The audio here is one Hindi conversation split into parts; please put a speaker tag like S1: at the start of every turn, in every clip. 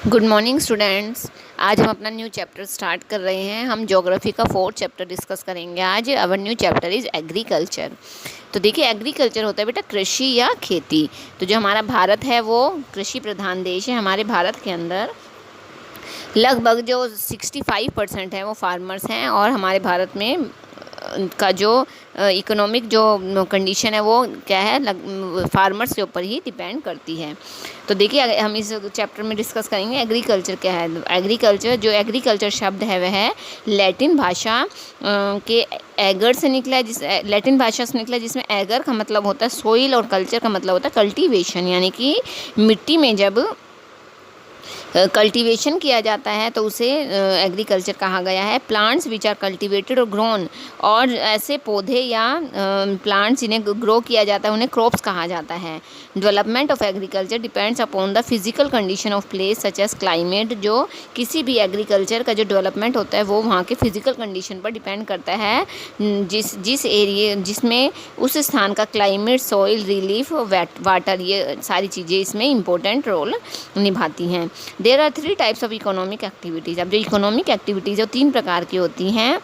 S1: Good morning students. आज हम अपना न्यू चैप्टर स्टार्ट कर रहे हैं। हम ज्योग्राफी का 4th चैप्टर डिस्कस करेंगे आज। Our new chapter is agriculture. तो देखिए, एग्रीकल्चर होता है बेटा कृषि या खेती। तो जो हमारा भारत है वो कृषि प्रधान देश है। हमारे भारत के अंदर लगभग जो 65% है वो फार्मर्स हैं, और हमारे भारत में का जो इकोनॉमिक जो कंडीशन है वो क्या है, फार्मर्स के ऊपर ही डिपेंड करती है। तो देखिए, हम इस चैप्टर में डिस्कस करेंगे एग्रीकल्चर क्या है। एग्रीकल्चर शब्द है वह है लैटिन भाषा के एगर से निकला है, लैटिन भाषा से निकला है, जिसमें एगर का मतलब होता है सोइल और कल्चर का मतलब होता है कल्टीवेशन, यानी कि मिट्टी में जब कल्टीवेशन किया जाता है तो उसे एग्रीकल्चर कहा गया है। प्लांट्स विच आर कल्टीवेटेड और ग्रोन, और ऐसे पौधे या प्लांट्स जिन्हें ग्रो किया जाता है उन्हें क्रॉप्स कहा जाता है। Development of agriculture depends upon the physical condition of place such as climate. जो किसी भी एग्रीकल्चर का जो डेवलपमेंट होता है वो वहाँ के फिजिकल कंडीशन पर डिपेंड करता है, जिस एरिया जिसमें उस स्थान का क्लाइमेट, सॉइल, रिलीफ, वाटर, ये सारी चीज़ें इसमें इंपॉर्टेंट रोल निभाती हैं। There are 3 types of economic activities. अब जो इकोनॉमिक एक्टिविटीज़ है वो 3 प्रकार की होती हैं।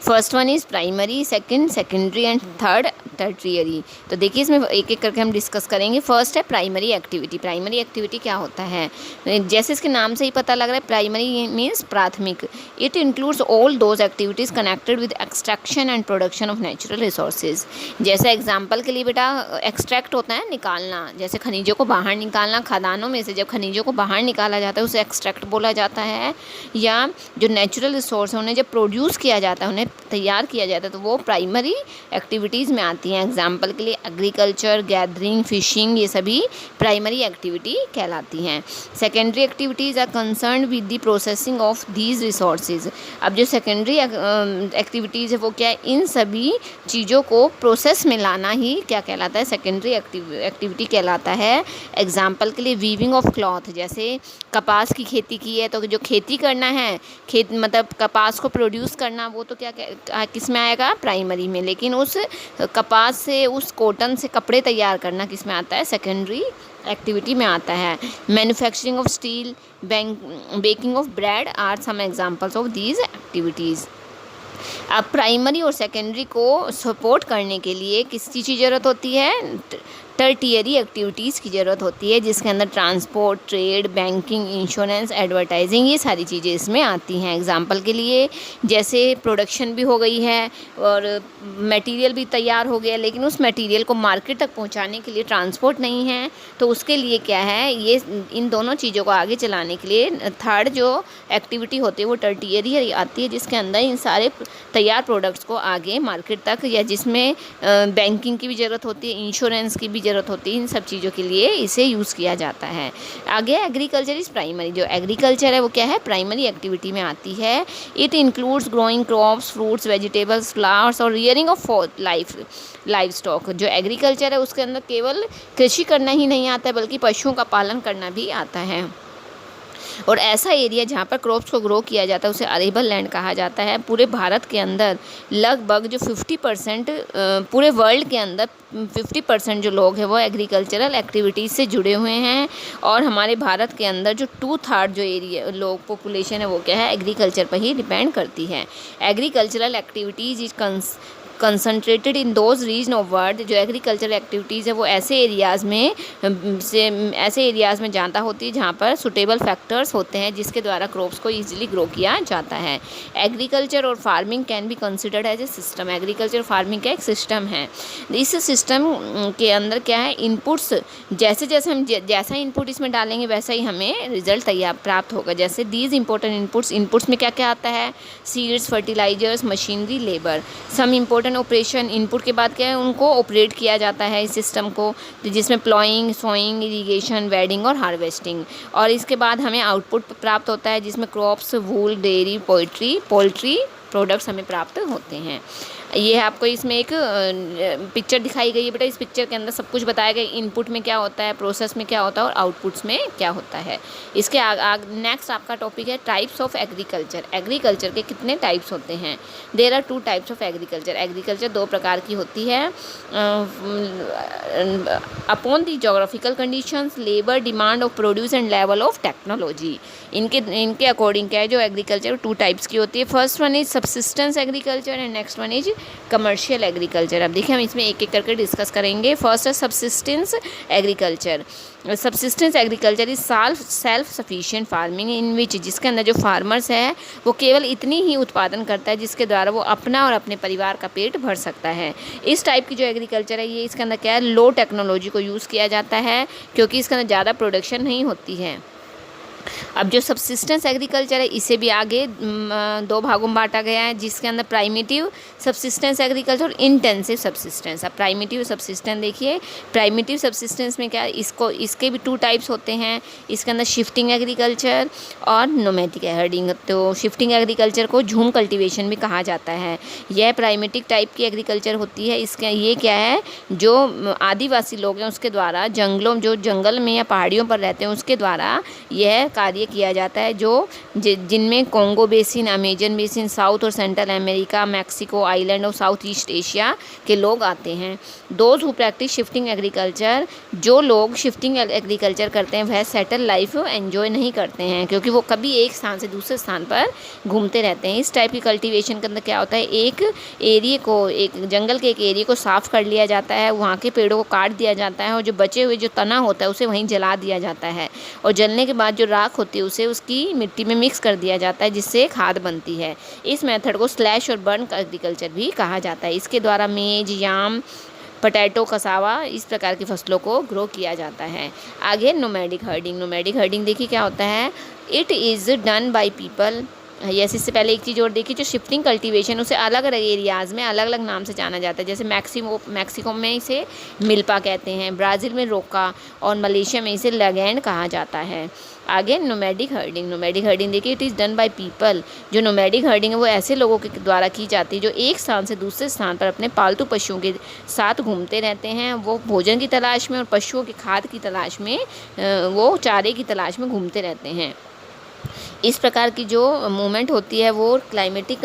S1: First one is primary, second secondary and third tertiary. तो देखिए, इसमें एक एक करके हम डिस्कस करेंगे। फर्स्ट है प्राइमरी एक्टिविटी। प्राइमरी एक्टिविटी क्या होता है, जैसे इसके नाम से ही पता लग रहा है, प्राइमरी मीन्स प्राथमिक। It includes all those activities connected with extraction and production of natural resources. जैसे एग्जाम्पल के लिए बेटा, एक्सट्रैक्ट होता है निकालना, जैसे खनिजों को बाहर निकालना। खदानों में से जब खनिजों को बाहर निकाला जाता है उसे एक्सट्रैक्ट बोला जाता है। या जो नेचुरल रिसोर्स है उन्हें जब प्रोड्यूस किया जाता है, उन्हें तैयार किया जाता है, तो वो प्राइमरी एक्टिविटीज़ में आती हैं। एग्जाम्पल के लिए एग्रीकल्चर, गैदरिंग, फिशिंग, ये सभी प्राइमरी एक्टिविटी कहलाती हैं। Secondary activities are concern with the processing of these resources. अब जो सेकेंडरी एक्टिविटीज़ है वो क्या है, इन सभी चीज़ों को प्रोसेस में लाना ही क्या कहलाता है, सेकेंडरी एक्टिविटी कहलाता है। एग्जाम्पल के लिए वीविंग ऑफ क्लॉथ, जैसे कपास की खेती की है तो जो खेती करना है, मतलब कपास को प्रोड्यूस करना, वो तो क्या किस में आएगा, प्राइमरी में। लेकिन उस कपास से, उस कॉटन से कपड़े तैयार करना किस में आता है, सेकेंडरी एक्टिविटी में आता है। Manufacturing of steel, baking of bread are some examples of these activities. अब प्राइमरी और सेकेंडरी को सपोर्ट करने के लिए किस चीज़ की ज़रूरत होती है, टर्टियरी एक्टिविटीज़ की ज़रूरत होती है, जिसके अंदर transport, trade, banking, insurance, advertising, ये सारी चीज़ें इसमें आती हैं। एग्जांपल के लिए जैसे प्रोडक्शन भी हो गई है और मटेरियल भी तैयार हो गया, लेकिन उस मटेरियल को मार्केट तक पहुंचाने के लिए ट्रांसपोर्ट नहीं है, तो उसके लिए क्या है, ये इन दोनों चीज़ों को आगे चलाने के लिए थर्ड जो एक्टिविटी होती है वो टर्टियरी आती है, जिसके अंदर इन सारे तैयार प्रोडक्ट्स को आगे मार्केट तक, या जिसमें बैंकिंग की भी ज़रूरत होती है, इंश्योरेंस की भी ज़रूरत होती है, इन सब चीज़ों के लिए इसे यूज़ किया जाता है। आगे एग्रीकल्चर इज़ प्राइमरी। जो एग्रीकल्चर है वो क्या है, प्राइमरी एक्टिविटी में आती है। It includes growing crops, fruits, vegetables, flowers और रियरिंग ऑफ लाइफ स्टॉक। जो एग्रीकल्चर है उसके अंदर केवल कृषि करना ही नहीं आता है, बल्कि पशुओं का पालन करना भी आता है। और ऐसा एरिया जहाँ पर क्रॉप्स को ग्रो किया जाता है उसे अरेबल लैंड कहा जाता है। पूरे भारत के अंदर लगभग जो 50%, पूरे वर्ल्ड के अंदर 50% जो लोग हैं वो एग्रीकल्चरल एक्टिविटीज़ से जुड़े हुए हैं। और हमारे भारत के अंदर जो 2/3 जो एरिया लोग पॉपुलेशन है वो क्या है, एग्रीकल्चर पर ही डिपेंड करती है। Agricultural activities is concentrated in those region of world. जो एग्रीकल्चर एक्टिविटीज़ है वो ऐसे एरियाज़ में ज़्यादा होती है जहाँ पर सुटेबल फैक्टर्स होते हैं जिसके द्वारा क्रॉप्स को ईजिली ग्रो किया जाता है। एग्रीकल्चर और farming can be considered as a system. Agriculture farming का एक सिस्टम है। इस सिस्टम के अंदर क्या है, इनपुट्स जैसे जैसे हम जैसा इनपुट इसमें डालेंगे वैसा ही हमें रिजल्ट तैयार प्राप्त होगा। जैसे दीज इंपॉर्टेंट इनपुट्स में क्या क्या आता है, seeds, fertilizers, machinery, labour. Some important operation, input के बाद क्या है, उनको ऑपरेट किया जाता है इस सिस्टम को, जिसमें प्लॉइंग, सोइंग, इरिगेशन, वेडिंग और हार्वेस्टिंग। और इसके बाद हमें आउटपुट प्राप्त होता है जिसमें क्रॉप्स, वूल, डेयरी, पोल्ट्री प्रोडक्ट्स हमें प्राप्त होते हैं। ये आपको इसमें एक पिक्चर दिखाई गई है बेटा। इस पिक्चर के अंदर सब कुछ बताया गया, इनपुट में क्या होता है, प्रोसेस में क्या होता है और आउटपुट्स में क्या होता है। इसके नेक्स्ट आपका टॉपिक है टाइप्स ऑफ एग्रीकल्चर। एग्रीकल्चर के कितने टाइप्स होते हैं? There are 2 types of agriculture. Agriculture 2 प्रकार की होती है। Upon the geographical conditions, labour demand of produce and level of technology. इनके अकॉर्डिंग क्या है जो एग्रीकल्चर 2 टाइप्स की होती है। First one is subsistence agriculture and next one is commercial agriculture. अब देखिए हम इसमें एक एक करके डिस्कस करेंगे। फर्स्ट है subsistence agriculture. Subsistence agriculture is self sufficient farming in which, जिसके अंदर जो फार्मर्स है वो केवल इतनी ही उत्पादन करता है जिसके द्वारा वो अपना और अपने परिवार का पेट भर सकता है। इस टाइप की जो एग्रीकल्चर है ये इसके अंदर क्या है, लो टेक्नोलॉजी को यूज़ किया जाता है क्योंकि इसके अंदर ज़्यादा प्रोडक्शन नहीं होती है। अब जो सब्सिस्टेंस एग्रीकल्चर है इसे भी आगे 2 भागों में बांटा गया है, जिसके अंदर प्राइमिटिव सब्सिस्टेंस एग्रीकल्चर और इंटेंसिव सब्सिस्टेंस। अब प्राइमिटिव सब्सिस्टेंस देखिए, प्राइमिटिव सब्सिस्टेंस में क्या इसके भी 2 टाइप्स होते हैं। इसके अंदर शिफ्टिंग एग्रीकल्चर और नोमैटिक हर्डिंग। तो शिफ्टिंग एग्रीकल्चर को झूम कल्टीवेशन भी कहा जाता है। यह प्राइमेटिव टाइप की एग्रीकल्चर होती है। इसके ये क्या है, जो आदिवासी लोग हैं उसके द्वारा जो जंगल में या पहाड़ियों पर रहते हैं उसके द्वारा यह कार्य किया जाता है, जिनमें Congo basin, Amazon basin, south और सेंट्रल अमेरिका, मैक्सिको आइलैंड और साउथ ईस्ट एशिया के लोग आते हैं। Those who practice shifting agriculture, जो लोग शिफ्टिंग एग्रीकल्चर करते हैं वह सेटल लाइफ एंजॉय नहीं करते हैं क्योंकि वो कभी एक स्थान से दूसरे स्थान पर घूमते रहते हैं। इस टाइप की कल्टीवेशन के अंदर क्या होता है, एक जंगल के एक एरिया को साफ़ कर लिया जाता है, वहाँ के पेड़ों को काट दिया जाता है और जो बचे हुए जो तना होता है उसे वहीं जला दिया जाता है और जलने के बाद जो राख होती है उसे उसकी मिट्टी में मिक्स कर दिया जाता है जिससे खाद बनती है। इस मेथड को स्लैश और बर्न एग्रीकल्चर भी कहा जाता है। इसके द्वारा मेज, याम, पोटैटो, कसावा इस प्रकार की फसलों को ग्रो किया जाता है। आगे नोमैडिक हर्डिंग। नोमैडिक हर्डिंग देखिए क्या होता है, it is done by people. Yes, इससे पहले एक चीज़ और देखिए, जो शिफ्टिंग कल्टीवेशन उसे अलग अलग एरियाज़ में अलग अलग नाम से जाना जाता है। जैसे मैक्सिको में इसे मिल्पा कहते हैं, ब्राज़ील में रोका और मलेशिया में इसे लगैंड कहा जाता है। आगे नोमैडिक हर्डिंग। नोमैडिक हर्डिंग देखिए, it is done by people. जो नोमैडिक हर्डिंग है वो ऐसे लोगों के द्वारा की जाती है जो एक स्थान से दूसरे स्थान पर अपने पालतू पशुओं के साथ घूमते रहते हैं। वो भोजन की तलाश में और पशुओं की खाद की तलाश में, वो चारे की तलाश में घूमते रहते हैं। इस प्रकार की जो मूवमेंट होती है वो क्लाइमेटिक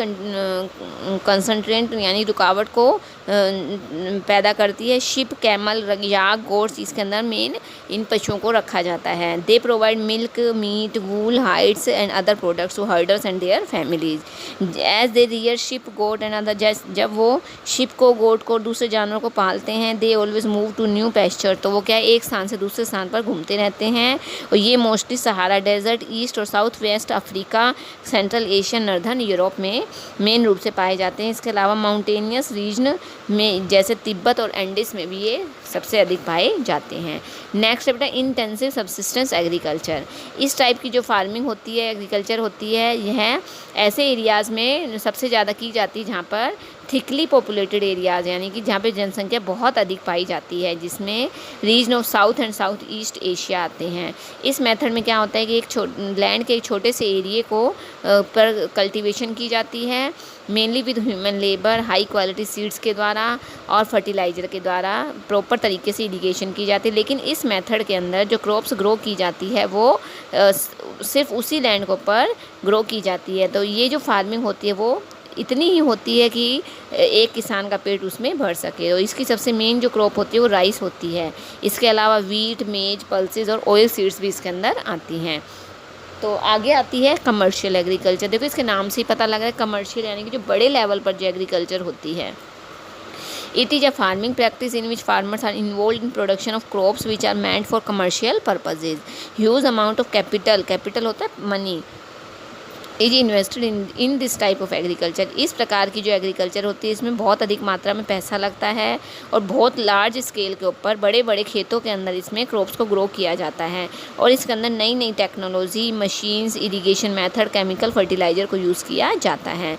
S1: कंसंट्रेंट यानी रुकावट को पैदा करती है। शिप, कैमल, याक, गोट्स इसके अंदर मेन इन पशुओं को रखा जाता है। They provide milk, meat, wool, hides and other products to herders and their families. As they rear sheep, goat and other, जब वो शिप को, गोट को, दूसरे जानवरों को पालते हैं, they always move to new pasture. तो वो क्या है, एक स्थान से दूसरे स्थान पर घूमते रहते हैं और ये मोस्टली सहारा डेजर्ट, ईस्ट और south west Africa, central Asia, northern Europe में मेन रूप से पाए जाते हैं। इसके अलावा माउंटेनियस रीजन में जैसे तिब्बत और एंडिस में भी ये सबसे अधिक पाए जाते हैं। नेक्स्ट है बेटा इंटेंसिव सब्सिस्टेंस एग्रीकल्चर। इस टाइप की जो फार्मिंग होती है, एग्रीकल्चर होती है, यह ऐसे एरियाज़ में सबसे ज़्यादा की जाती है जहाँ पर थिकली पॉपुलेटेड एरियाज़ यानी कि जहाँ पे जनसंख्या बहुत अधिक पाई जाती है, जिसमें region of South and South East Asia आते हैं। इस मेथड में क्या होता है कि लैंड के एक छोटे से एरिए को पर कल्टीवेशन की जाती है, mainly with human labour, high quality seeds के द्वारा और फर्टिलाइज़र के द्वारा प्रॉपर तरीके से इरिगेशन की जाती है। लेकिन इस मेथड के अंदर जो क्रॉप्स ग्रो की जाती है वो सिर्फ उसी लैंड के ऊपर ग्रो की जाती है। तो ये जो फार्मिंग होती है वो इतनी ही होती है कि एक किसान का पेट उसमें भर सके। और इसकी सबसे मेन जो क्रॉप होती है वो राइस होती है। इसके अलावा वीट, मेज, पल्सेस और ऑयल सीड्स भी इसके अंदर आती हैं। तो आगे आती है कमर्शियल एग्रीकल्चर। देखो इसके नाम से ही पता लग रहा है कमर्शियल यानी कि जो बड़े लेवल पर जो एग्रीकल्चर होती है। It is a farming practice in which farmers are involved in production of crops which are meant for commercial purposes. Huge amount of capital होता है money, is invested in this type of agriculture. इस प्रकार की जो एग्रीकल्चर होती है इसमें बहुत अधिक मात्रा में पैसा लगता है और बहुत लार्ज स्केल के ऊपर बड़े बड़े खेतों के अंदर इसमें क्रॉप्स को ग्रो किया जाता है और इसके अंदर नई नई technology, machines, irrigation method, chemical fertiliser को यूज़ किया जाता है।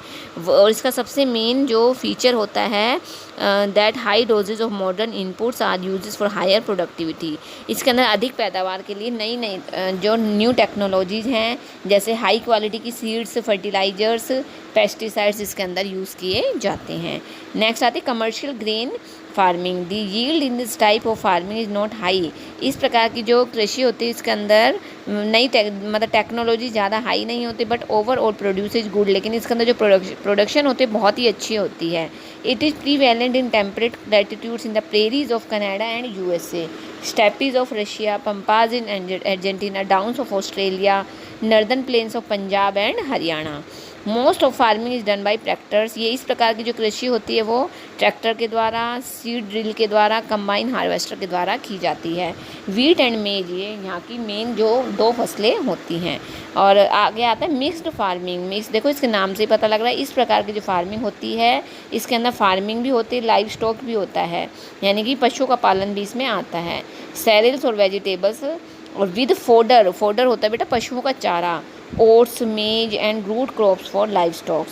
S1: और इसका सबसे मेन जो फीचर होता है that high doses of modern inputs are uses for higher productivity. इसके अंदर अधिक पैदावार के लिए नई नई जो न्यू टेक्नोलॉजीज़ हैं, जैसे हाई क्वालिटी की सीड्स, फर्टिलाइजर्स, पेस्टिसाइड्स इसके अंदर यूज़ किए जाते हैं। नेक्स्ट आती है commercial grain farming. The yield in this type of farming is not high. इस प्रकार की जो कृषि होती है इसके अंदर नई मतलब टेक्नोलॉजी ज़्यादा हाई नहीं होती, but overall produce is good. लेकिन इसके अंदर जो प्रोडक्शन होती है बहुत ही अच्छी होती है। It is prevalent in temperate latitudes in the prairies of Canada and USA, steppes of Russia, pampas in Argentina, downs of Australia, northern plains of Punjab and Haryana. Most of farming is done by tractors. ये इस प्रकार की जो कृषि होती है वो ट्रैक्टर के द्वारा, सीड ड्रिल के द्वारा, कंबाइन हार्वेस्टर के द्वारा की जाती है। वीट एंड मेज ये यहाँ की मेन जो 2 फसलें होती हैं। और आगे आता है मिक्स्ड फार्मिंग। मिक्स देखो इसके नाम से ही पता लग रहा है इस प्रकार की जो फार्मिंग होती है इसके अंदर फार्मिंग भी होती है, लाइव स्टॉक भी होता है, यानी कि पशुओं का पालन भी इसमें आता है। सेरियल्स और वेजिटेबल्स और विद फोडर, फोडर होता है बेटा पशुओं का चारा, oats, maize and root crops for livestock.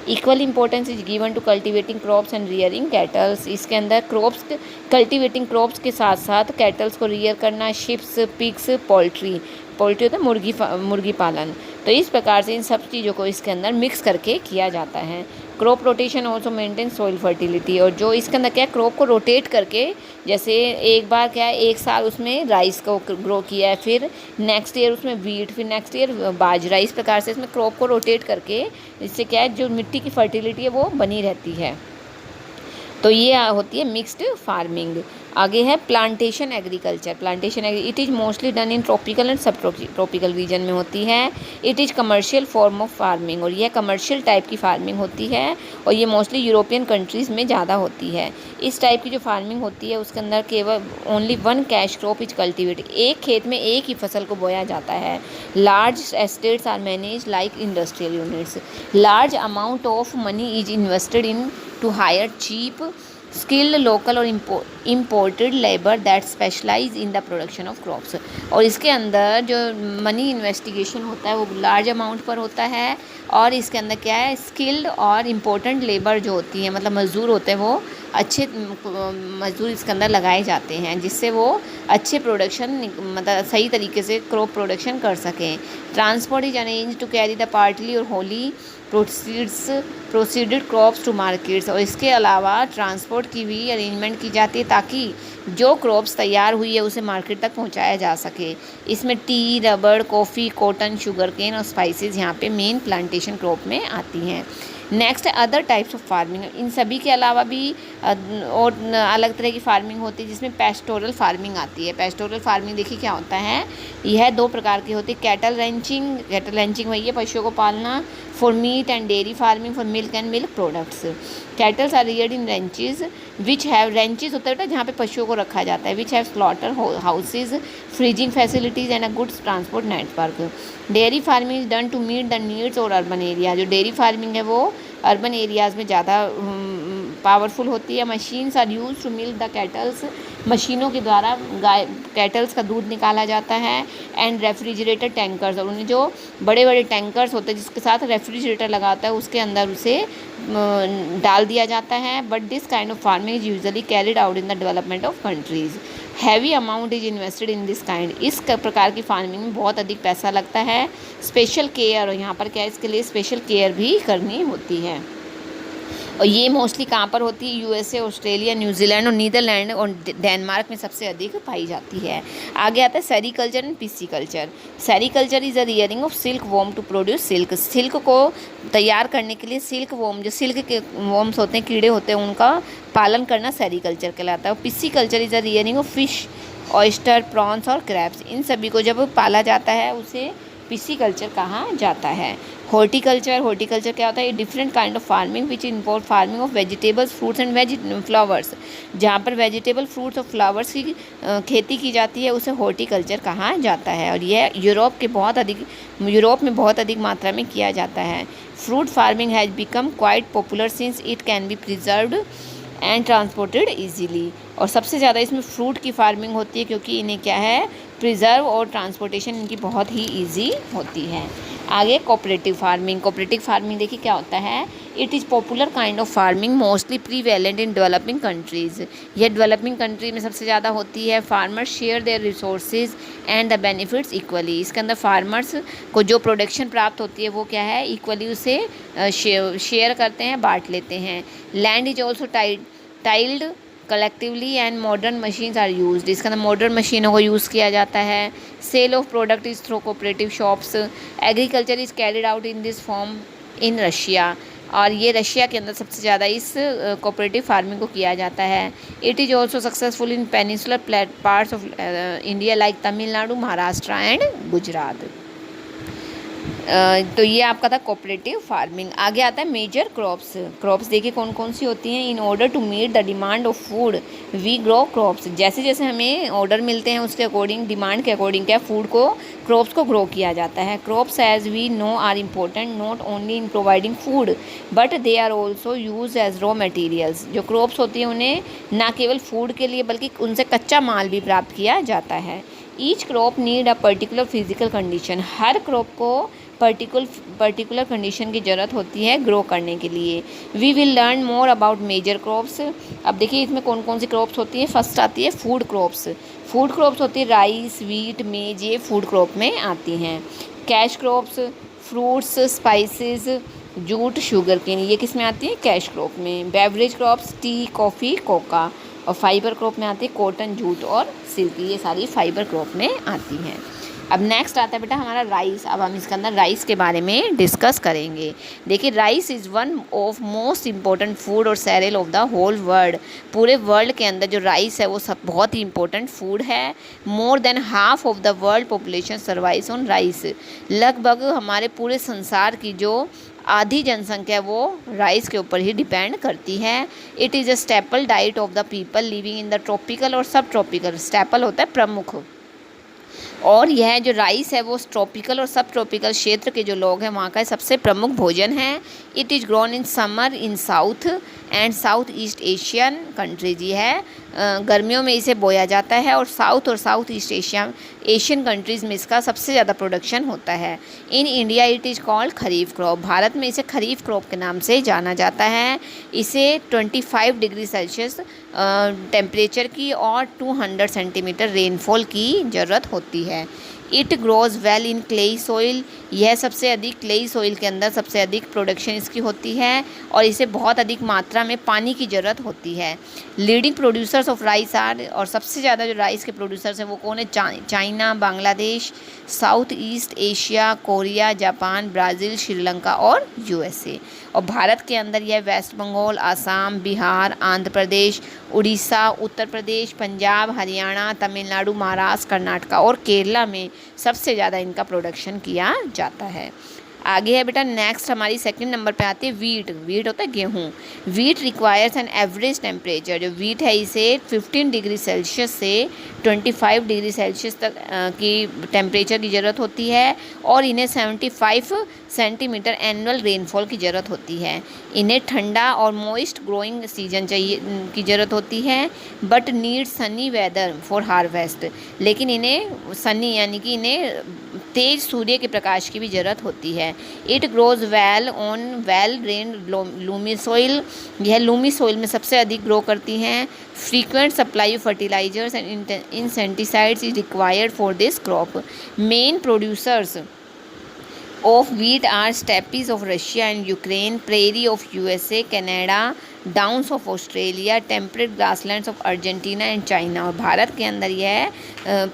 S1: Equal importance is given to cultivating crops and rearing cattle. इसके अंदर क्रॉप्स, कल्टिवेटिंग क्रॉप्स के साथ साथ कैटल्स को रियर करना, शिप्स, पिग्स, पोल्ट्री, पोल्ट्री होता है मुर्गी पालन। तो इस प्रकार से इन सब चीज़ों को इसके अंदर मिक्स करके किया जाता है। Crop rotation also maintain soil fertility. और जो इसके अंदर क्या है, क्रॉप को रोटेट करके, जैसे एक बार क्या है एक साल उसमें राइस को ग्रो किया है, फिर नेक्स्ट ईयर उसमें वीट, फिर नेक्स्ट ईयर बाजरा, इस प्रकार से इसमें क्रॉप को रोटेट करके इससे क्या है जो मिट्टी की फर्टिलिटी है वो बनी रहती है। तो ये होती है मिक्स्ड फार्मिंग। आगे है plantation agriculture. Plantation it is mostly done in tropical and सब ट्रॉपिकल रीजन में होती है। It is commercial form of farming, और यह कमर्शियल टाइप की फार्मिंग होती है, और ये मोस्टली यूरोपियन कंट्रीज़ में ज़्यादा होती है। इस टाइप की जो फार्मिंग होती है उसके अंदर केवल only 1 cash crop is cultivated. एक खेत में एक ही फसल को बोया जाता है। Large estates are manage like industrial units. Large amount of money is invested in to hire cheap skilled local और imported labour that specialise in the production of crops. और इसके अंदर जो मनी इन्वेस्टिगेशन होता है वो लार्ज अमाउंट पर होता है, और इसके अंदर क्या है स्किल्ड और इम्पोर्टेंट लेबर जो होती है, मतलब मज़दूर होते हैं, वो अच्छे मज़दूर इसके अंदर लगाए जाते हैं जिससे वो अच्छे प्रोडक्शन मतलब सही तरीके से क्रॉप प्रोडक्शन कर सकें। Transport is arrange to carry the partly और wholly processed crops to markets. और इसके अलावा ट्रांसपोर्ट की भी अरेंजमेंट की जाती है ताकि जो क्रॉप्स तैयार हुई है उसे मार्केट तक पहुंचाया जा सके। इसमें टी, रबड़, कॉफ़ी, कॉटन, शुगर केन और स्पाइसेस यहाँ पे मेन प्लांटेशन क्रॉप में आती हैं। Next other types of farming. इन सभी के अलावा भी और अलग तरह की फार्मिंग होती है जिसमें पेस्टोरल फार्मिंग आती है। पेस्टोरल फार्मिंग देखिए क्या होता है, यह 2 प्रकार की होती है। कैटल रेंचिंग, कैटल रेंचिंग वही है पशुओं को पालना, for meat and dairy farming for milk and milk products. Cattles are reared in ranches which have, ranches होता है जहाँ पे पशुओं को रखा जाता है, which have slaughter houses, freezing facilities and a goods transport network. Dairy farming is done to meet the needs और अर्बन एरिया। जो डेयरी फार्मिंग है वो अर्बन एरियाज़ में ज़्यादा पावरफुल होती है। Machines are use to milk the kettles. मशीनों के द्वारा कैटल्स का दूध निकाला जाता है। एंड रेफ्रिजरेटर टैंकर्स, और उन्हें जो बड़े बड़े टैंकर्स होते हैं जिसके साथ रेफ्रिजरेटर लगाता है उसके अंदर उसे डाल दिया जाता है। But this kind of farming is usually carried out in the development of countries. Heavy amount is invested in this kind. इस प्रकार की फार्मिंग में बहुत अधिक पैसा लगता है। स्पेशल केयर, और यहाँ पर क्या है इसके लिए स्पेशल केयर भी करनी होती है। और ये मोस्टली कहाँ पर होती है, यूएसए, ऑस्ट्रेलिया, न्यूजीलैंड और नीदरलैंड और डेनमार्क में सबसे अधिक पाई जाती है। आगे आता है sericulture and pisciculture. Sericulture is a rearing of silk worm to produce silk. Silk को तैयार करने के लिए सिल्क वॉर्म, जो सिल्क के वॉर्म्स होते हैं, कीड़े होते हैं, उनका पालन करना सेरीकल्चर कहलाता है। और pisciculture is a rearing of fish, oyster, prawns और क्रैब्स। इन सभी को जब पाला जाता है उसे पिस्सीकल्चर कहा जाता है। हॉर्टिकल्चर, हॉर्टिकल्चर क्या होता है, different kind of farming which involve farming of vegetables, fruits and flowers. जहाँ पर वेजिटेबल, फ्रूट्स और फ्लावर्स की खेती की जाती है उसे हॉर्टिकल्चर कहा जाता है। और यह यूरोप में बहुत अधिक मात्रा में किया जाता है। Fruit farming has become quite popular since it can be preserved and transported easily. और सबसे ज़्यादा इसमें फ्रूट की फार्मिंग होती है क्योंकि इन्हें क्या है प्रिजर्व और ट्रांसपोर्टेशन इनकी बहुत ही ईजी होती है। आगे कोऑपरेटिव फार्मिंग। कोऑपरेटिव फार्मिंग देखिए क्या होता है, it is popular kind of farming mostly prevalent in developing countries. यह डेवलपिंग कंट्री में सबसे ज़्यादा होती है। Farmers share their resources and the benefits equally. इसके अंदर फार्मर्स को जो प्रोडक्शन प्राप्त होती है वो क्या है, इक्वली उसे शेयर करते हैं, बांट लेते हैं। Land is also tilled collectively and modern machines are used. इसके अंदर मॉडर्न मशीनों को यूज़ किया जाता है। Sale of product is through cooperative shops. Agriculture is carried out in this form in Russia. और ये रशिया के अंदर सबसे ज़्यादा इस कोऑपरेटिव फार्मिंग को किया जाता है। It is also successful in peninsular parts of India like Tamil Nadu, Maharashtra and Gujarat. तो ये आपका था कोऑपरेटिव फार्मिंग। आगे आता है मेजर क्रॉप्स देखिए कौन कौन सी होती हैं। In order to meet the demand of food we grow crops. जैसे जैसे हमें ऑर्डर मिलते हैं उसके अकॉर्डिंग, डिमांड के अकॉर्डिंग क्या फूड को, क्रॉप्स को ग्रो किया जाता है। Crops as we know are important not only in providing food but they are also use as raw materials. जो क्रॉप्स होती हैं उन्हें ना केवल फूड के लिए बल्कि उनसे कच्चा माल भी प्राप्त किया जाता है। Each crop need a particular physical condition. हर क्रॉप को पर्टिकुलर कंडीशन की ज़रूरत होती है ग्रो करने के लिए। We will learn more about major crops. अब देखिए इसमें कौन कौन सी क्रॉप्स होती हैं। फर्स्ट आती है फूड क्रॉप्स। फूड क्रॉप्स होती है राइस, वीट, मेज, ये फूड क्रॉप में आती हैं। Cash crops fruits, spices, jute, sugar cane, ये किस में आती है, कैश क्रॉप में। Beverage crops tea, coffee, cocoa. और फाइबर क्रॉप में आती है कॉटन, जूट और सिल्क, ये सारी फाइबर क्रॉप में आती हैं। अब नेक्स्ट आता है बेटा हमारा राइस। अब हम इसके अंदर राइस के बारे में डिस्कस करेंगे। देखिए rice is one of most important food और cereal of the whole world. पूरे वर्ल्ड के अंदर जो राइस है वो सब बहुत ही इम्पोर्टेंट फूड है। More than half of the world population survives on rice. लगभग हमारे पूरे संसार की जो आधी जनसंख्या वो राइस के ऊपर ही डिपेंड करती है। It is a staple diet of the people living in the tropical और सब ट्रॉपिकल। स्टेपल होता है प्रमुख, और यह जो राइस है वो ट्रॉपिकल और सब ट्रॉपिकल क्षेत्र के जो लोग हैं वहाँ का सबसे प्रमुख भोजन है। It is grown in summer in south and South east Asian countries. ये है गर्मियों में इसे बोया जाता है और साउथ ईस्ट एशियन कंट्रीज़ में इसका सबसे ज़्यादा प्रोडक्शन होता है। In India it is called kharif crop. Bharat में इसे खरीफ क्रॉप के नाम से जाना जाता है। इसे 25 डिग्री सेल्सियस टेम्परेचर की और 200 सेंटीमीटर रेनफॉल की ज़रूरत होती है। It grows well in clayey soil. यह सबसे अधिक क्लेई सॉइल के अंदर सबसे अधिक प्रोडक्शन इसकी होती है और इसे बहुत अधिक मात्रा में पानी की ज़रूरत होती है। Leading producers of rice are, और सबसे ज़्यादा जो राइस के प्रोड्यूसर्स हैं वो कौन है, China, Bangladesh, south East Asia, Korea, Japan, Brazil, Sri Lanka और यूएसए। और भारत के अंदर यह वेस्ट बंगाल, आसाम, बिहार, आंध्र प्रदेश, उड़ीसा, उत्तर प्रदेश, पंजाब, हरियाणा, तमिलनाडु, महाराष्ट्र, कर्नाटका और केरला में सबसे ज़्यादा इनका प्रोडक्शन किया जाता है। आगे है बेटा नेक्स्ट हमारी सेकंड नंबर पे आती है वीट। वीट होता है गेहूँ। Wheat requires an average temperature. जो वीट है इसे 15 डिग्री सेल्सियस से 25 डिग्री सेल्सियस तक की टेम्परेचर की ज़रूरत होती है और इन्हें 75 सेंटीमीटर एनुअल रेनफॉल की ज़रूरत होती है। इन्हें ठंडा और मॉइस्ट ग्रोइंग सीजन चाहिए की ज़रूरत होती है but need sunny weather for harvest. लेकिन इन्हें सनी यानी कि इन्हें तेज सूर्य के प्रकाश की भी ज़रूरत होती है। It grows well on well drained loamy soil. यह लूमी सॉइल में सबसे अधिक ग्रो करती हैं। Frequent supply of fertilisers and insecticides is required for this crop. Main producers of wheat are steppes of Russia and Ukraine, prairie of USA, Canada, downs of Australia, temperate grasslands of Argentina and China। और भारत के अंदर यह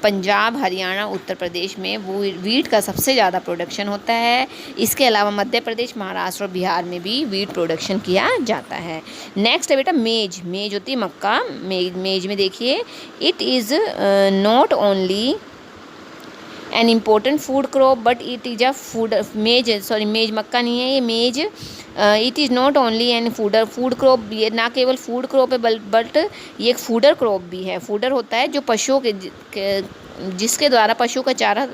S1: पंजाब, हरियाणा, उत्तर प्रदेश में वीट का सबसे ज़्यादा प्रोडक्शन होता है। इसके अलावा मध्य प्रदेश, महाराष्ट्र और बिहार में भी वीट प्रोडक्शन किया जाता है। नेक्स्ट है बेटा मेज। मेज होती है मक्का। मेज में देखिए it is not only an important food crop but it is a food मेज मक्का नहीं है ये मेज। It is not only an food crop. ये ना केवल फूड क्रॉप है बट ये एक फूडर क्रॉप भी है। फूडर होता है जो पशुओं के जिसके द्वारा पशु का चारा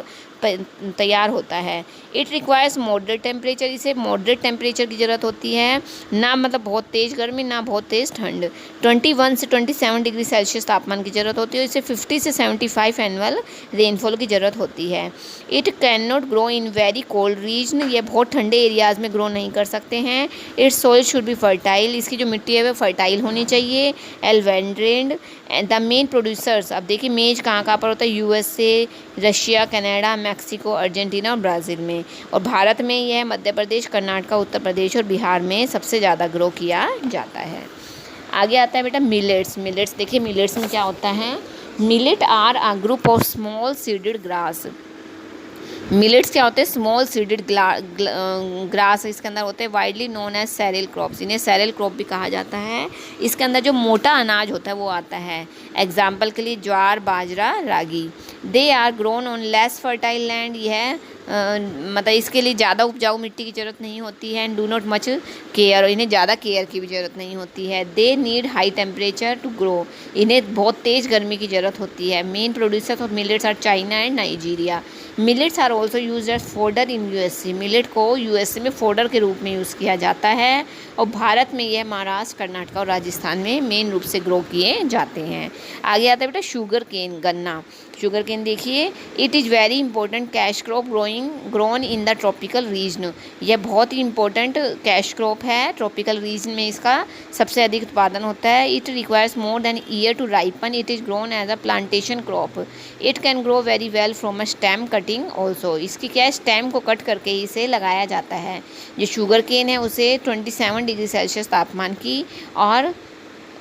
S1: तैयार होता है। इट रिक्वायर्स मॉडरेट टेम्परेचर, इसे मॉडरेट टेम्परेचर की ज़रूरत होती है, ना मतलब बहुत तेज़ गर्मी ना बहुत तेज़ ठंड। 21 से 27 डिग्री सेल्सियस तापमान की ज़रूरत होती है। इसे 50 से 75 एनुअल रेनफॉल की ज़रूरत होती है। It can not grow in very cold region, ये बहुत ठंडे एरियाज़ में ग्रो नहीं कर सकते हैं। It's soil should be fertile, इसकी जो मिट्टी है वह फर्टाइल होनी चाहिए। एलवेंड्रेंड द मेन प्रोड्यूसर्स, अब देखिए मेज कहाँ कहाँ पर होता है, USA, Russia, Canada, Mexico, Argentina और ब्राज़ील में। और भारत में यह मध्य प्रदेश, कर्नाटक, उत्तर प्रदेश और बिहार में सबसे ज़्यादा ग्रो किया जाता है। आगे आता है बेटा मिलेट्स। मिलेट्स देखिए मिलेट्स में क्या होता है। Millet are a group of small seeded grass. Millets क्या होते हैं, स्मॉल सीडेड ग्रास इसके अंदर होते हैं, widely known as cereal crops, इन्हें सेरेल क्रॉप भी कहा जाता है। इसके अंदर जो मोटा अनाज होता है वो आता है। एग्जाम्पल के लिए jowar, bajra, ragi. They are grown on less fertile land, यह मतलब इसके लिए ज़्यादा उपजाऊ मिट्टी की ज़रूरत नहीं होती है। And do not much care, और इन्हें ज़्यादा केयर की भी ज़रूरत नहीं होती है। They need high temperature to grow, इन्हें बहुत तेज़ गर्मी की ज़रूरत होती है। Main producers of millets are China and Nigeria. Millets are also use as fodder in USA, millet को यूएसए में फोडर के रूप में यूज़ किया जाता है। और भारत में यह महाराष्ट्र, कर्नाटक और राजस्थान में मेन रूप से ग्रो किए जाते हैं। आगे आता है बेटा शुगर केन, गन्ना। शुगर केन देखिए, it is very important cash crop grown in the tropical region, यह बहुत ही इंपॉर्टेंट कैश क्रॉप है। ट्रॉपिकल रीजन में इसका सबसे अधिक उत्पादन होता है। It requires more than year to ripen, it is grown as a plantation crop. It can grow very well from a stem cutting also, इसकी क्या स्टेम को कट करके इसे लगाया जाता है। जो शुगर केन है उसे 27 डिग्री सेल्सियस तापमान की और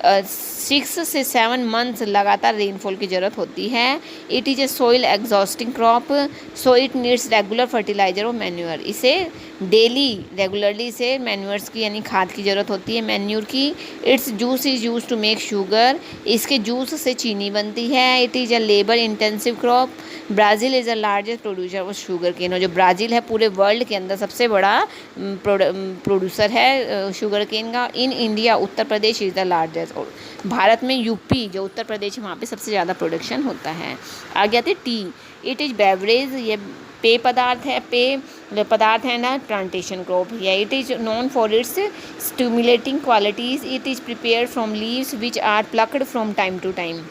S1: 6 से 7 मंथ्स लगातार रेनफॉल की ज़रूरत होती है। It is a soil exhausting crop, so it needs regular fertiliser और मैन्यूअर, इसे डेली रेगुलरली इसे मैन्यूअर्स की यानी खाद की ज़रूरत होती है, मैन्यूर की। Its juice is use to make sugar, इसके जूस से चीनी बनती है। It is a labour intensive crop. Brazil is the largest producer of sugar cane, और जो ब्राज़ील है पूरे वर्ल्ड के अंदर सबसे बड़ा प्रोड्यूसर है शुगर केन का। In India Uttar Pradesh is the largest, और भारत में यूपी जो उत्तर प्रदेश है वहाँ पे सबसे ज़्यादा प्रोडक्शन होता है। आगे आते टी। इट इज़ बेवरेज, ये पेय पदार्थ है, पेय पदार्थ है ना, प्लांटेशन क्रॉप है। It is known for its stimulating qualities. It is prepared from leaves which are plucked from time to time,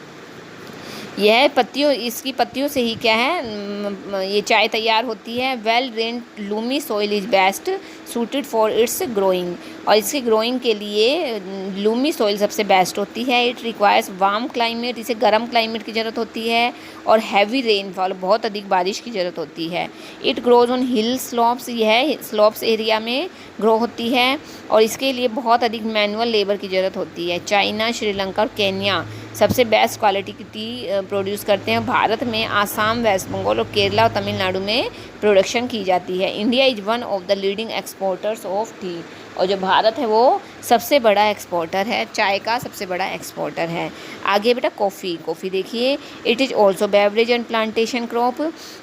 S1: यह पत्तियों, इसकी पत्तियों से ही क्या है ये चाय तैयार होती है। Well drained Lumi soil is best suited for its growing, और इसके ग्रोइंग के लिए लूमी सॉइल सबसे बेस्ट होती है। इट रिक्वायर्स वार्म क्लाइमेट, इसे गर्म क्लाइमेट की ज़रूरत होती है, और हैवी रेनफॉल, बहुत अधिक बारिश की ज़रूरत होती है। It grows on hill slopes, यह स्लॉप्स एरिया में ग्रो होती है, और इसके लिए बहुत अधिक मैनुअल लेबर की ज़रूरत होती है। चाइना, श्रीलंका और केन्या सबसे बेस्ट क्वालिटी की टी प्रोड्यूस करते हैं। भारत में आसाम, वेस्ट बंगाल और केरला और तमिलनाडु में प्रोडक्शन की जाती है। India is one of the leading exporters of T, और जो भारत है वो सबसे बड़ा एक्सपोर्टर है, चाय का सबसे बड़ा एक्सपोर्टर है। आगे बेटा कॉफ़ी। कॉफ़ी देखिए, it is also beverage and plantation crop.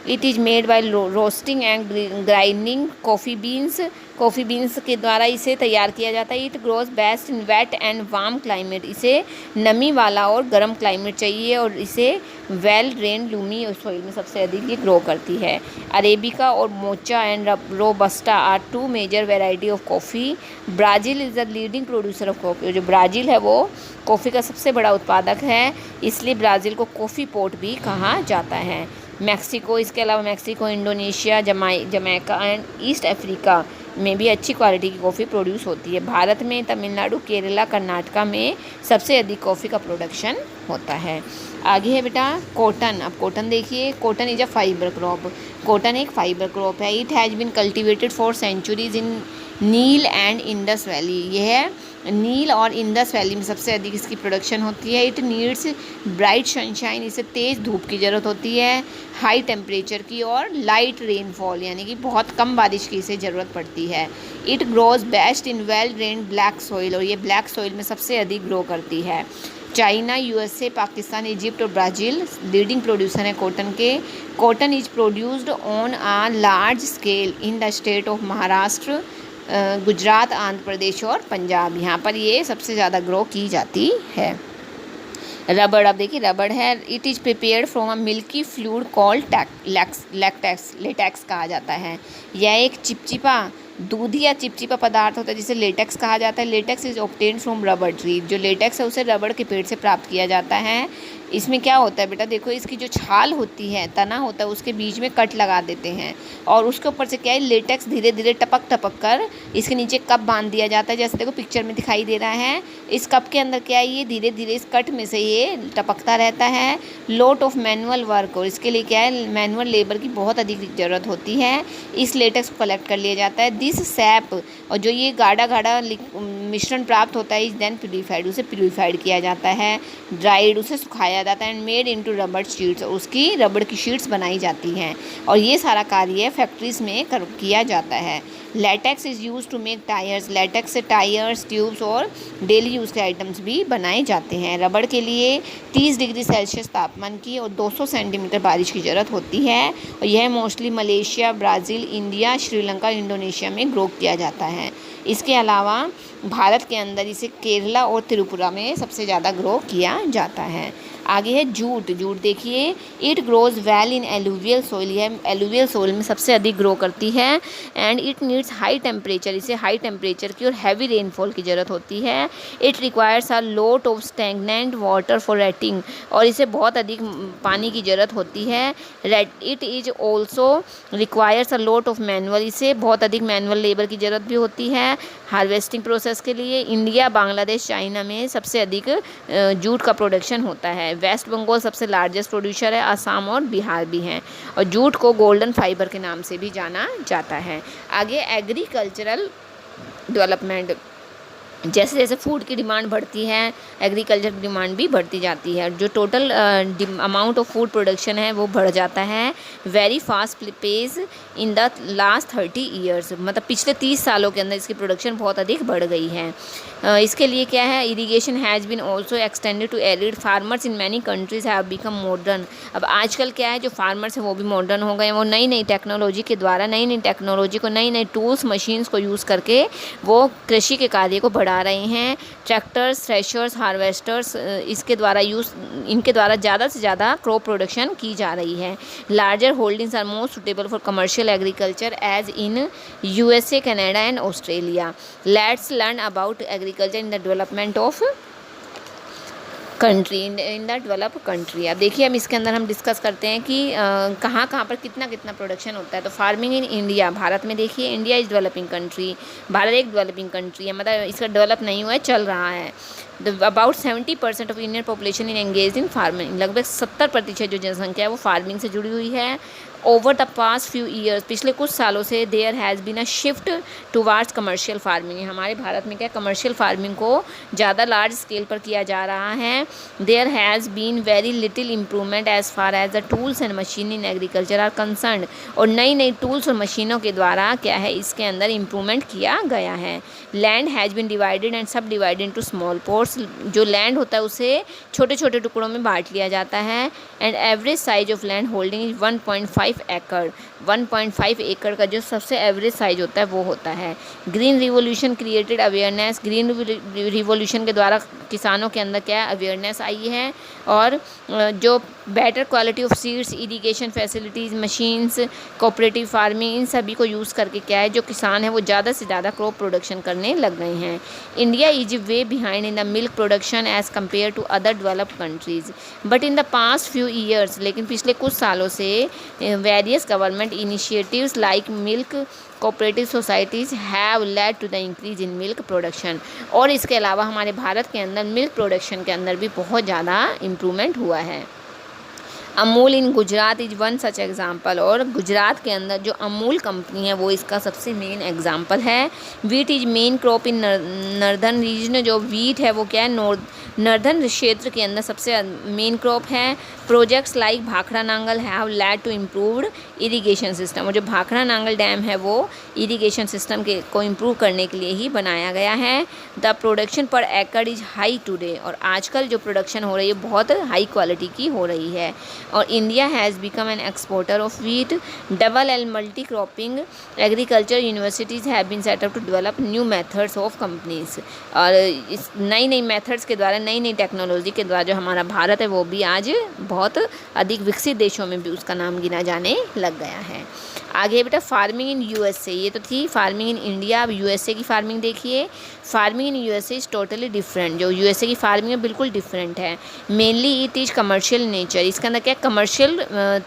S1: It is made by roasting and grinding coffee beans, coffee beans के द्वारा इसे तैयार किया जाता है। It grows best in wet and warm climate, इसे नमी वाला और गर्म क्लाइमेट चाहिए, और इसे वेल ड्रेन लूमी सॉइल में सबसे अधिक ये ग्रो करती है। अरेबिका और mocha and robusta are two major variety of coffee. Brazil is the leading producer of coffee, जो ब्राज़ील है वो कॉफ़ी का सबसे बड़ा उत्पादक है, इसलिए ब्राज़ील को कॉफ़ी पोर्ट भी कहा जाता है। मैक्सिको, इसके अलावा Mexico, Indonesia, Jamaica and east Africa में भी अच्छी क्वालिटी की कॉफ़ी प्रोड्यूस होती है। भारत में तमिलनाडु, केरला, कर्नाटका में सबसे अधिक कॉफ़ी का प्रोडक्शन होता है। आगे है बेटा कॉटन। अब कॉटन देखिए, cotton is a fibre crop, cotton एक फाइबर क्रॉप है। It has been cultivated for centuries in Nile and Indus valley, यह नील और इंडस वैली में सबसे अधिक इसकी प्रोडक्शन होती है। इट नीड्स ब्राइट सनशाइन, इसे तेज़ धूप की ज़रूरत होती है, हाई टेम्परेचर की और लाइट रेनफॉल यानी कि बहुत कम बारिश की इसे ज़रूरत पड़ती है। It grows best in well drained black soil, और ये ब्लैक सॉइल में सबसे अधिक ग्रो करती है। चाइना, यूएसए, पाकिस्तान, इजिप्ट और ब्राज़ील लीडिंग प्रोड्यूसर हैं कॉटन के। Cotton is produced on a large scale in the state of Maharashtra, Gujarat, Andhra Pradesh और पंजाब, यहाँ पर ये सबसे ज़्यादा ग्रो की जाती है। रबड़, अब देखिए रबड़ है, it is prepared from a milky fluid called latex कहा जाता है। यह एक चिपचिपा दूध या चिपचिपा पदार्थ होता है जिसे लेटेक्स कहा जाता है। लेटेक्स इज ऑब्टेन्ड फ्रॉम रबड़ ट्री, जो लेटेक्स है उसे रबड़ के पेड़ से प्राप्त किया जाता है। इसमें क्या होता है बेटा, देखो इसकी जो छाल होती है, तना होता है, उसके बीच में कट लगा देते हैं और उसके ऊपर से क्या है, लेटेक्स धीरे धीरे टपक टपक कर इसके नीचे कप बांध दिया जाता है। जैसे देखो पिक्चर में दिखाई दे रहा है, इस कप के अंदर क्या है, ये धीरे धीरे इस कट में से ये टपकता रहता है। लोट ऑफ मैनुअल वर्क, और इसके लिए क्या है, मैनुअल लेबर की बहुत अधिक ज़रूरत होती है। इस लेटेक्स को कलेक्ट कर लिया जाता है। दिस सैप, और जो ये गाढ़ा गाढ़ा मिश्रण प्राप्त होता है, इज देन प्यूरीफाइड, उसे प्यूरीफाइड किया जाता है। ड्राइड, उसे सुखाया जाता है। एंड मेड इनटू रबड़ शीट्स, और उसकी रबड़ की शीट्स बनाई जाती हैं। और ये सारा कार्य फैक्ट्रीज में किया जाता है। Latex is use to make tyres, latex से टायर्स, ट्यूब्स और डेली यूज़ के आइटम्स भी बनाए जाते हैं। रबड़ के लिए 30 डिग्री सेल्सियस तापमान की और 200 सेंटीमीटर बारिश की ज़रूरत होती है। और यह mostly Malaysia, Brazil, India, Sri Lanka, Indonesia में ग्रो किया जाता है। इसके अलावा भारत के अंदर इसे केरला और त्रिपुरा में सबसे ज़्यादा ग्रो किया जाता है। आगे है जूट। जूट देखिए, it grows well in alluvial soil, यह एलुवियल सोइल में सबसे अधिक ग्रो करती है। And it needs high temperature, इसे हाई टेम्परेचर की और हैवी रेनफॉल की ज़रूरत होती है। It requires a lot of stagnant water for rating, और इसे बहुत अधिक पानी की ज़रूरत होती है। It is also requires a lot of manual, इसे बहुत अधिक मैनुअल लेबर की ज़रूरत भी होती है हार्वेस्टिंग प्रोसेस के लिए। इंडिया, बांग्लादेश, चाइना में सबसे अधिक जूट का प्रोडक्शन होता है। वेस्ट बंगाल सबसे लार्जेस्ट प्रोड्यूसर है, असम और बिहार भी हैं। और जूट को गोल्डन फाइबर के नाम से भी जाना जाता है। आगे एग्रीकल्चरल डेवलपमेंट, जैसे जैसे फूड की डिमांड बढ़ती है, एग्रीकल्चर की डिमांड भी बढ़ती जाती है। जो total amount of food production है वो बढ़ जाता है very fast pace in the last 30 years, मतलब पिछले 30 सालों के अंदर इसकी प्रोडक्शन बहुत अधिक बढ़ गई है। इसके लिए क्या है, irrigation has been also extended to arid, farmers in many countries have become modern. अब आजकल क्या है, जो फार्मर्स हैं वो भी मॉडर्न हो गए हैं। वो नई नई टेक्नोलॉजी के द्वारा, नई नई टेक्नोलॉजी को, नई नई टूल्स, मशीन्स को यूज़ करके वो कृषि के कार्य को बढ़ा रहे हैं। ट्रैक्टर्स, थ्रेशर्स, हार्वेस्टर्स, इनके द्वारा ज़्यादा से ज़्यादा क्रॉप प्रोडक्शन की जा रही है। Larger holdings are more suitable for commercial agriculture as in USA, Canada and Australia. Let's learn about agriculture in the development of country, in the develop country. अब देखिए हम इसके अंदर हम डिस्कस करते हैं कि कहाँ कहाँ पर कितना कितना प्रोडक्शन होता है। तो फार्मिंग इन इंडिया, भारत में देखिए, India is developing country, Bharat एक डेवलपिंग कंट्री है, मतलब इसका डेवलप नहीं हुआ है, चल रहा है। About 70% of Indian population in engage in farming, लगभग 70% जो जनसंख्या है वो फार्मिंग से जुड़ी हुई है। Over the past few years, पिछले कुछ सालों से there has been a shift towards commercial farming, हमारे भारत में क्या कमर्शियल फार्मिंग को ज़्यादा लार्ज स्केल पर किया जा रहा है। There has been very little improvement as far as the tools and machine in agriculture are concern, और नई नई टूल्स और मशीनों के द्वारा क्या है, इसके अंदर इम्प्रूवमेंट किया गया है। Land has been divided and sub divided into small plots, जो लैंड होता है उसे छोटे छोटे टुकड़ों में बांट लिया जाता है। And average size of land holding is 1.5 एकड़, 1.5 एकड़ का जो सबसे एवरेज साइज होता है वो होता है। Green revolution created awareness, green revolution के द्वारा किसानों के अंदर क्या अवेयरनेस आई है। और जो better quality of seeds, irrigation facilities, machines, cooperative farming, इन सभी को यूज़ करके क्या है, जो किसान है वो ज़्यादा से ज़्यादा क्रॉप प्रोडक्शन करने लग गए हैं। India is way behind in the milk production as compare to other developed countries, but in the past few years, लेकिन पिछले कुछ सालों से various government initiatives like milk cooperative societies have led to the increase in milk production, और इसके अलावा हमारे भारत के अंदर मिल्क प्रोडक्शन के अंदर भी बहुत ज़्यादा इम्प्रूवमेंट हुआ है। Amul in Gujarat is one such example, और गुजरात के अंदर जो अमूल कंपनी है वो इसका सबसे मेन एग्जाम्पल है। Wheat is main crop in northern region, जो वीट है वो क्या है, नर्दर्न क्षेत्र के अंदर सबसे मेन क्रॉप है। Projects like Bhakra Nangal have led to improved irrigation system, और जो भाखड़ा नांगल डैम है वो इरिगेशन सिस्टम को इम्प्रूव करने के लिए ही बनाया गया है। द प्रोडक्शन पर एकड़ इज हाई टुडे, और आजकल जो प्रोडक्शन हो रही है बहुत हाई क्वालिटी की हो रही है। और India has become an exporter of wheat. Double L multi cropping agriculture universities have been set up to develop new methods of companies. और इस नई नई मेथड्स के द्वारा, नई नई टेक्नोलॉजी के द्वारा जो हमारा भारत है वो भी आज बहुत अधिक विकसित देशों में भी उसका नाम गिना जाने लग गया है। आगे बेटा फार्मिंग इन यूएसए, ये तो थी फार्मिंग इन इंडिया। अब यूएसए की फार्मिंग देखिए। Farming in USA is totally different. जो यूएसए की फार्मिंग है बिल्कुल डिफरेंट है। Mainly it is commercial nature, इसके अंदर क्या कमर्शियल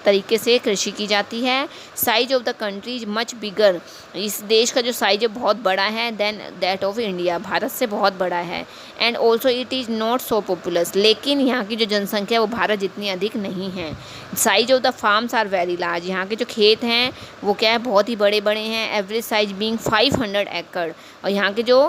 S1: तरीके से कृषि की जाती है। Size of the country is much bigger, इस देश का जो साइज है बहुत बड़ा है देन दैट ऑफ इंडिया, भारत से बहुत बड़ा है। And also it is not so populous, लेकिन यहाँ की जो जनसंख्या है वो भारत जितनी अधिक नहीं है। Size of the farms are very large, यहाँ के जो खेत हैं वो क्या है बहुत ही बड़े बड़े हैं। एवरेज साइज बीइंग 500 एकड़, और यहाँ के जो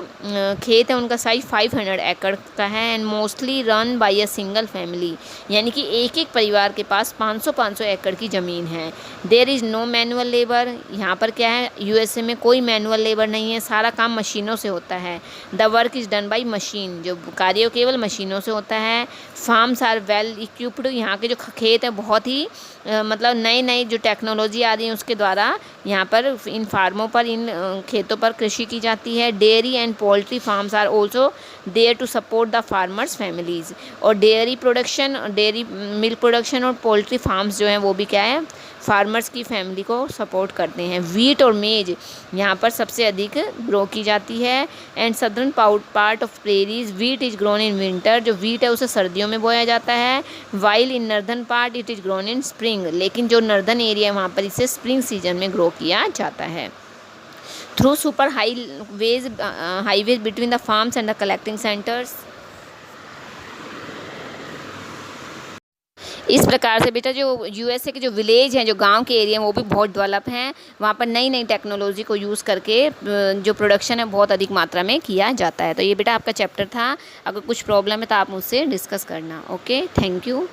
S1: खेत हैं उनका साइज 500 एकड़ का है। And mostly run by a single family, यानी कि एक एक परिवार के पास 500 एकड़ की ज़मीन है। There is no manual labour, यहाँ पर क्या है यूएसए में कोई मैनुअल लेबर नहीं है, सारा काम मशीनों से होता है। The work is done by machine, जो कार्य केवल मशीनों से होता है। फार्म्स आर वेल इक्विप्ड, यहाँ के जो खेत हैं बहुत ही मतलब नई नई जो टेक्नोलॉजी आ रही है उसके द्वारा यहाँ पर इन फार्मों पर, इन खेतों पर कृषि की जाती है। Dairy and poultry farms are also there to support the farmers families. और dairy production, dairy milk production और पोल्ट्री फार्म्स जो हैं वो भी क्या है फार्मर्स की फैमिली को सपोर्ट करते हैं। वीट और मेज यहाँ पर सबसे अधिक ग्रो की जाती है। And southern part of prairies wheat is grown in winter, जो वीट है उसे सर्दियों में बोया जाता है। While in northern part it is grown in spring, लेकिन जो नर्दर्न एरिया है वहाँ पर इसे स्प्रिंग सीजन में ग्रो किया जाता है। Through super highways between the farms and the collecting centres, इस प्रकार से बेटा जो यूएसए के जो विलेज हैं, जो गांव के एरिया हैं वो भी बहुत डेवलप हैं। वहाँ पर नई नई टेक्नोलॉजी को यूज़ करके जो प्रोडक्शन है बहुत अधिक मात्रा में किया जाता है। तो ये बेटा आपका चैप्टर था। अगर कुछ प्रॉब्लम है तो आप मुझसे डिस्कस करना। Okay, thank you.